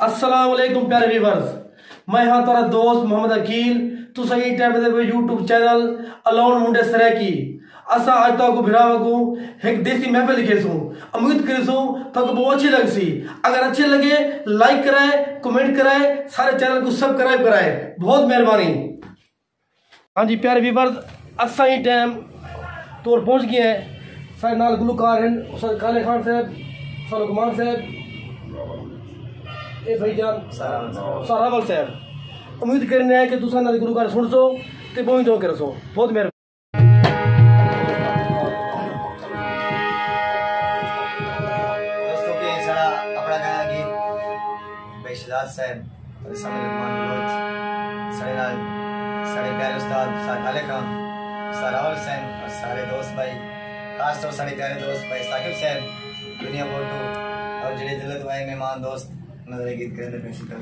अस्सलाम वालेकुम प्यारे व्यूअर्स, मैं हाँ तारा दोस्त मोहम्मद अकील। तू सही टाइम पे यूट्यूब चैनल अलोन मुंडे सरे की असा आज तक भिड़ाव को एक देसी महफिल लिखे सू। उम्मीद करूँ तक बहुत अच्छी लग सी। अगर अच्छे लगे लाइक कराए, कमेंट कराए, सारे चैनल को सब्सक्राइब कराए, बहुत मेहरबानी। हाँ जी प्यारे व्यूअर्स, असा ही टाइम तौर पहुँच गए हैं। सारे नाल गुलकार हैं उस्ताद काले खान साहब, सलमान साहब, ए भाईजान सारावल साहब। उम्मीद करने है कि तुसा नाल गुलकार सुन सो ते बहुत तो कर सो। बहुत मेहरबानी। दोस्तों के सारा अपना गाना गीत बेशदाद साहब और सामने लुकमान बलोच सारे नाल सारे प्यारे उस्ताद सारे काले खान सारावल साहब और सारे दोस्त भाई, खास तौर सारे प्यारे दोस्त भाई साकिब साहब, दुनिया बोटो और जिले दिलत भाई मेहमान दोस्त नजर गीत करने पेश कर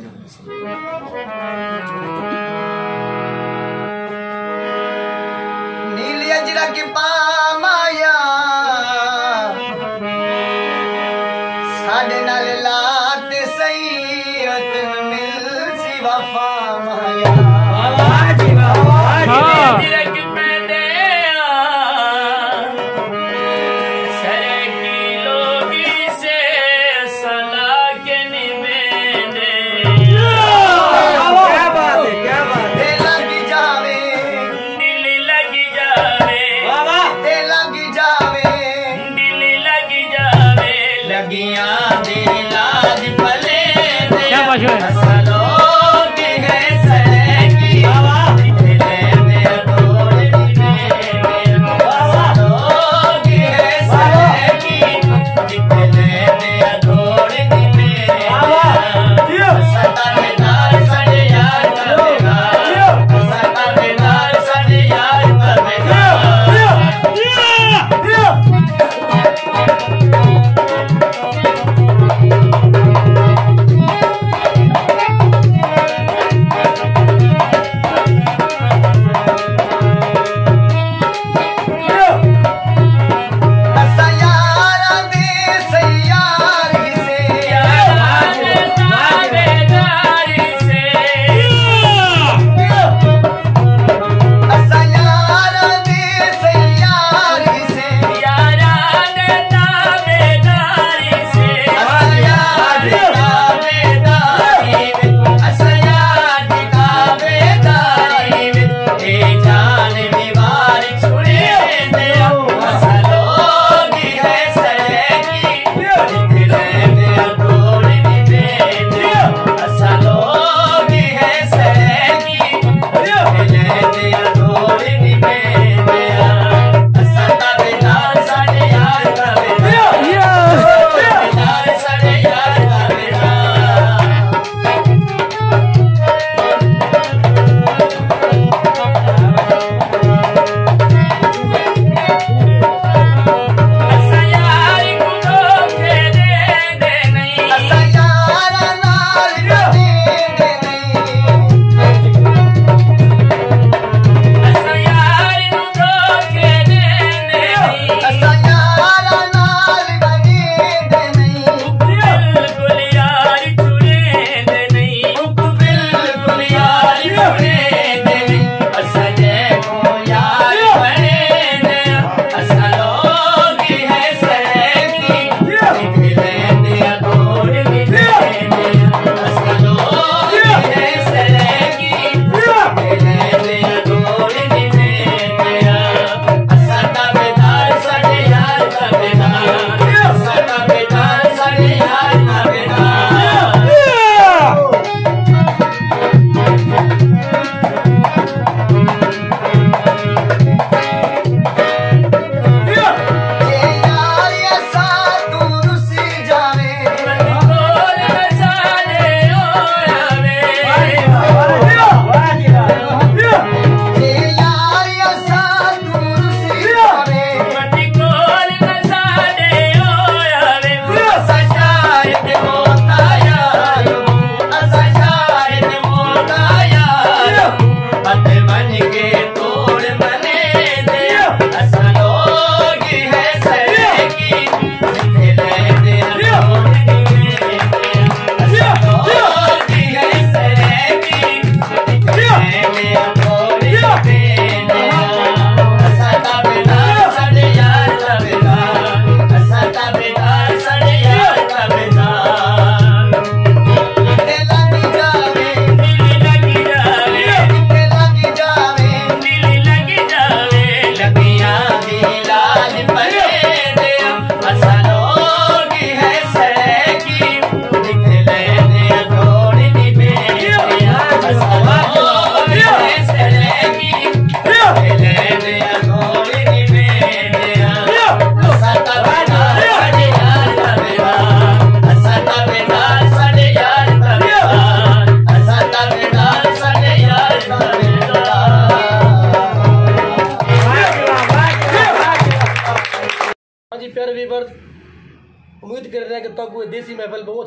नीली अजरा की पामाया साडे नाल लात सही अतन मिल सी वफा माया लगियां दिला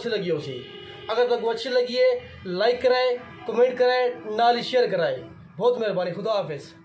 अच्छी लगी हो सी। अगर तुमको अच्छी लगी है लाइक कराए, कमेंट कराए, नाल शेयर कराए। बहुत मेहरबानी। खुदा हाफिज़।